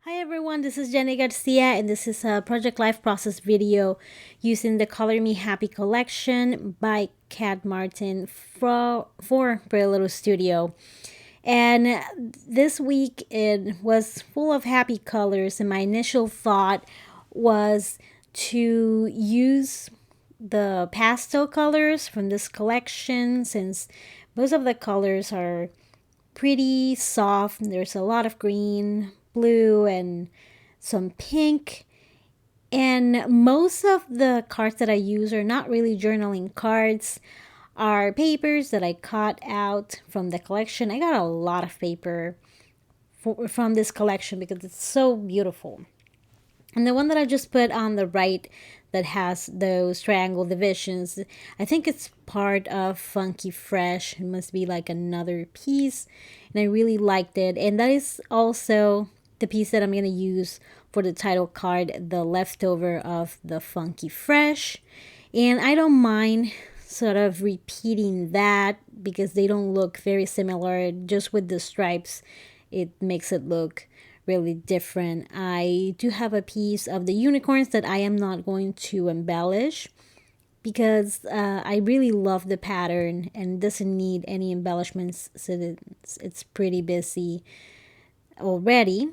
Hi everyone, this is Jenny Garcia and this is a Project Life Process video using the Color Me Happy collection by Kat Martin for Pretty Little Studio. And this week it was full of happy colors, and my initial thought was to use the pastel colors from this collection, since most of the colors are pretty soft. There's a lot of green, blue, and some pink. And most of the cards that I use are not really journaling cards, are papers that I cut out from the collection. I got a lot of paper from this collection because it's so beautiful. And the one that I just put on the right that has those triangle divisions, I think it's part of Funky Fresh. It must be like another piece. And I really liked it. And that is also the piece that I'm going to use for the title card, the leftover of the Funky Fresh. And I don't mind sort of repeating that because they don't look very similar. Just with the stripes, it makes it look really different. I do have a piece of the unicorns that I am not going to embellish because I really love the pattern and doesn't need any embellishments since it's pretty busy already.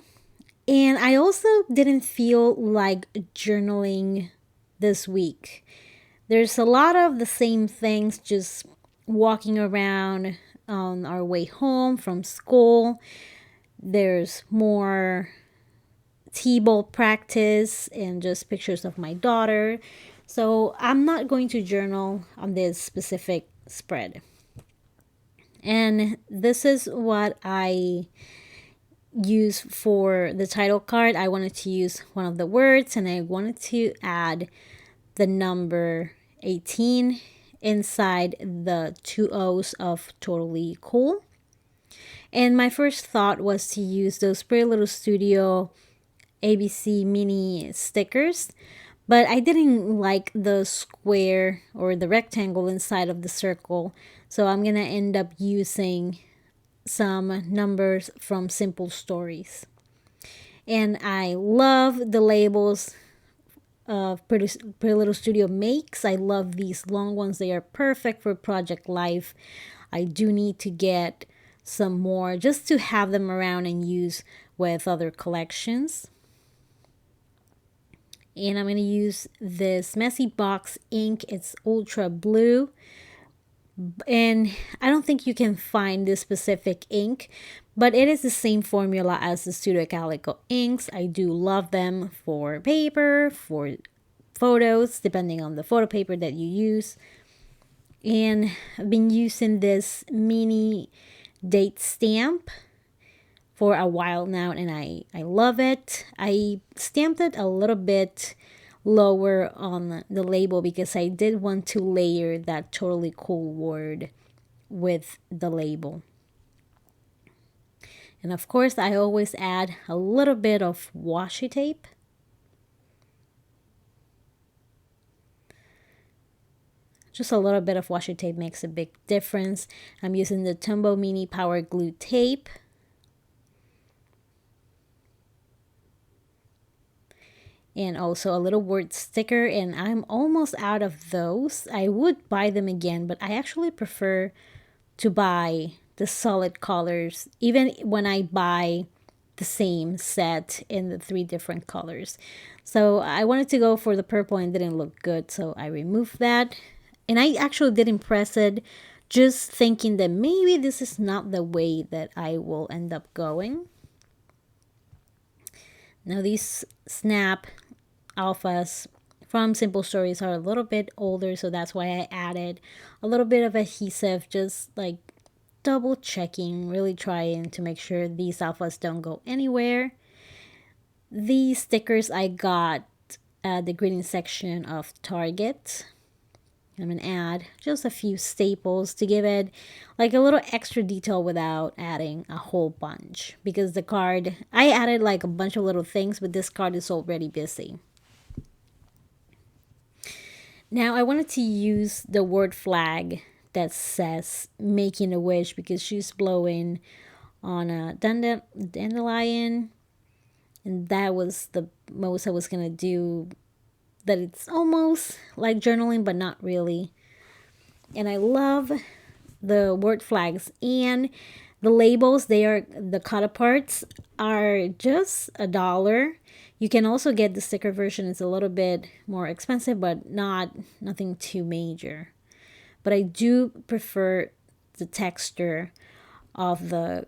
And I also didn't feel like journaling this week. There's a lot of the same things, just walking around on our way home from school. There's more T-ball practice and just pictures of my daughter. So I'm not going to journal on this specific spread. And this is what I use for the title card. I wanted to use one of the words, and I wanted to add the number 18 inside the two O's of Totally Cool. And my first thought was to use those Pretty Little Studio ABC mini stickers, but I didn't like the square or the rectangle inside of the circle, so I'm gonna end up using some numbers from Simple Stories. And I love the labels of Pretty Little Studio makes. I love these long ones. They are perfect for Project Life. I do need to get some more just to have them around and use with other collections. And I'm going to use this Messy Box ink. It's ultra blue. And I don't think you can find this specific ink, but it is the same formula as the Studio Calico inks. I do love them for paper, for photos, depending on the photo paper that you use. And I've been using this mini date stamp for a while now, and I love it. I stamped it a little bit lower on the label because I did want to layer that Totally Cool word with the label. And of course, I always add a little bit of washi tape. Just a little bit of washi tape makes a big difference. I'm using the Tombow Mini Power Glue tape. And also a little word sticker, and I'm almost out of those. I would buy them again, but I actually prefer to buy the solid colors even when I buy the same set in the 3 different colors. So I wanted to go for the purple and didn't look good, so I removed that. And I actually didn't press it, just thinking that maybe this is not the way that I will end up going. Now these snap alphas from Simple Stories are a little bit older, so that's why I added a little bit of adhesive, just like double checking, really trying to make sure these alphas don't go anywhere. These stickers I got at the greeting section of Target. I'm going to add just a few staples to give it like a little extra detail without adding a whole bunch, because the card, I added like a bunch of little things, but this card is already busy. Now I wanted to use the word flag that says making a wish, because she's blowing on a dandelion, And that was the most I was gonna do, that it's almost like journaling but not really. And I love the word flags and the labels. They are, the cut aparts are just $1. You can also get the sticker version. It's a little bit more expensive, but nothing too major. But I do prefer the texture of the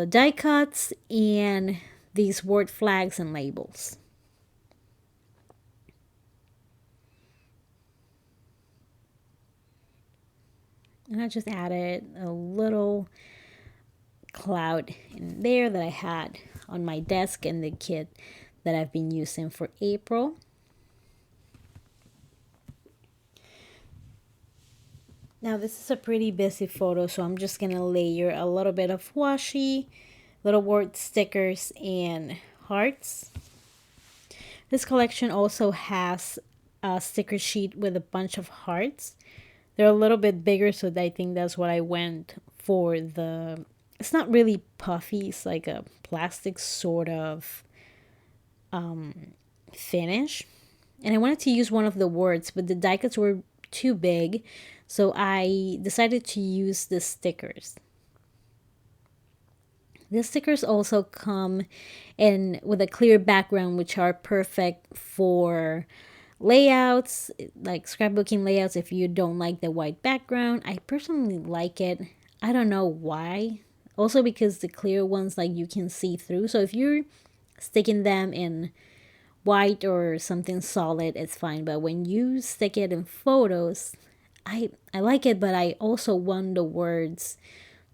die cuts and these word flags and labels. And I just added a little cloud in there that I had on my desk in the kit that I've been using for April. Now this is a pretty busy photo, so I'm just gonna layer a little bit of washi, little word stickers, and hearts. This collection also has a sticker sheet with a bunch of hearts. They're a little bit bigger, so I think that's what I went for. It's not really puffy, it's like a plastic sort of finish. And I wanted to use one of the words, but the die cuts were too big, so I decided to use the stickers. The stickers also come in with a clear background, which are perfect for layouts, like scrapbooking layouts. If you don't like the white background, I personally like it. I don't know why. Also because the clear ones, like, you can see through. So if you're sticking them in white or something solid, it's fine. But when you stick it in photos, I like it, but I also want the words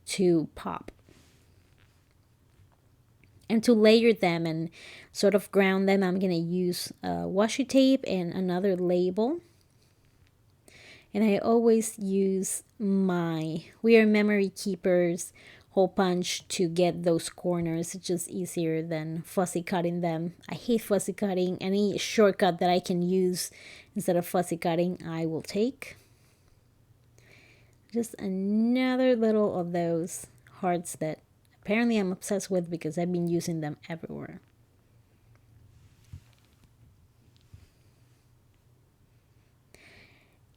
to pop. And to layer them and sort of ground them, I'm going to use washi tape and another label. And I always use my We Are Memory Keepers hole punch to get those corners. It's just easier than fussy cutting them. I hate fussy cutting. Any shortcut that I can use instead of fussy cutting, I will take. Just another little of those hearts that apparently I'm obsessed with because I've been using them everywhere.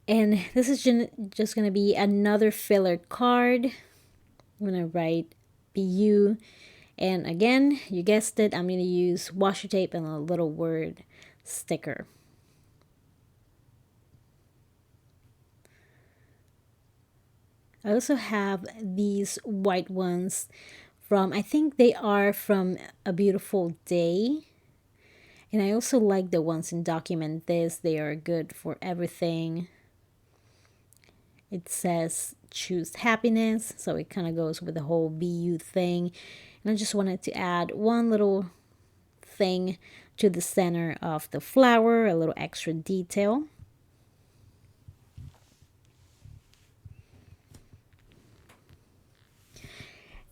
And this is just going to be another filler card. I'm going to write BU. And again, you guessed it, I'm going to use washi tape and a little word sticker. I also have these white ones from, I think they are from A Beautiful Day. And I also like the ones in Document This. They are good for everything. It says choose happiness, so it kind of goes with the whole BU thing. And I just wanted to add one little thing to the center of the flower, a little extra detail.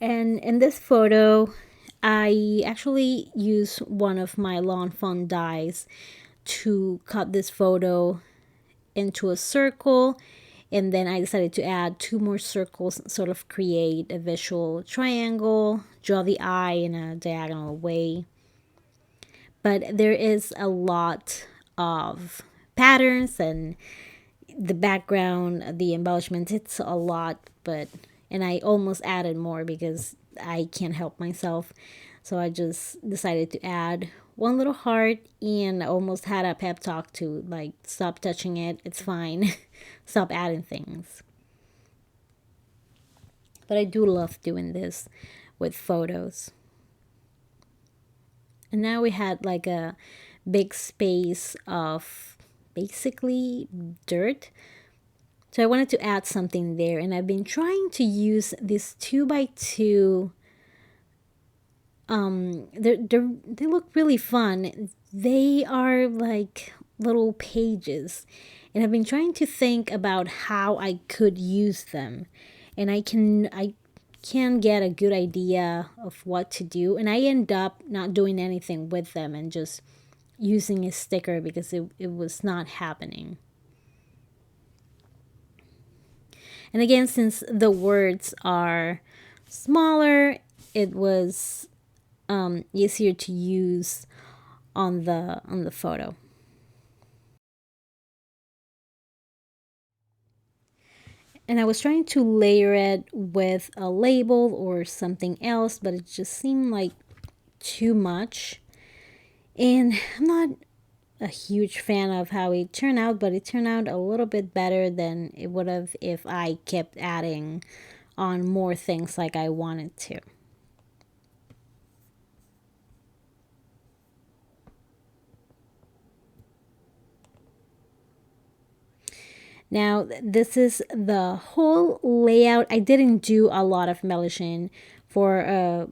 And in this photo, I actually use one of my Lawn Fawn dies to cut this photo into a circle, and then I decided to add 2 more circles, sort of create a visual triangle, draw the eye in a diagonal way. But there is a lot of patterns and the background, the embellishments, it's a lot, and I almost added more because I can't help myself. So I just decided to add one little heart, and I almost had a pep talk to, like, stop touching it, it's fine. Stop adding things. But I do love doing this with photos. And now we had like a big space of basically dirt. So I wanted to add something there, and I've been trying to use this 2x2. They look really fun. They are like little pages, and I've been trying to think about how I could use them, and I can get a good idea of what to do, and I end up not doing anything with them and just using a sticker because it was not happening. And again, since the words are smaller, it was easier to use on the photo. And I was trying to layer it with a label or something else, but it just seemed like too much. And I'm not a huge fan of how it turned out, but it turned out a little bit better than it would have if I kept adding on more things like I wanted to. Now, this is the whole layout. I didn't do a lot of embellishing for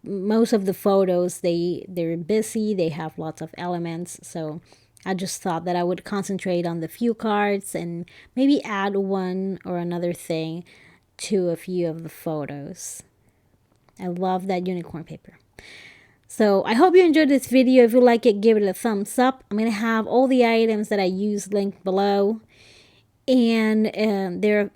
most of the photos. They're busy, they have lots of elements, so I just thought that I would concentrate on the few cards and maybe add one or another thing to a few of the photos. I love that unicorn paper. So I hope you enjoyed this video. If you like it, give it a thumbs up. I'm going to have all the items that I use linked below. And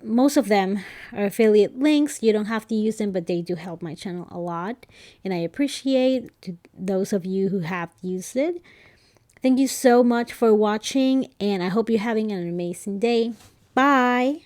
most of them are affiliate links. You don't have to use them, but they do help my channel a lot. And I appreciate those of you who have used it. Thank you so much for watching, and I hope you're having an amazing day. Bye!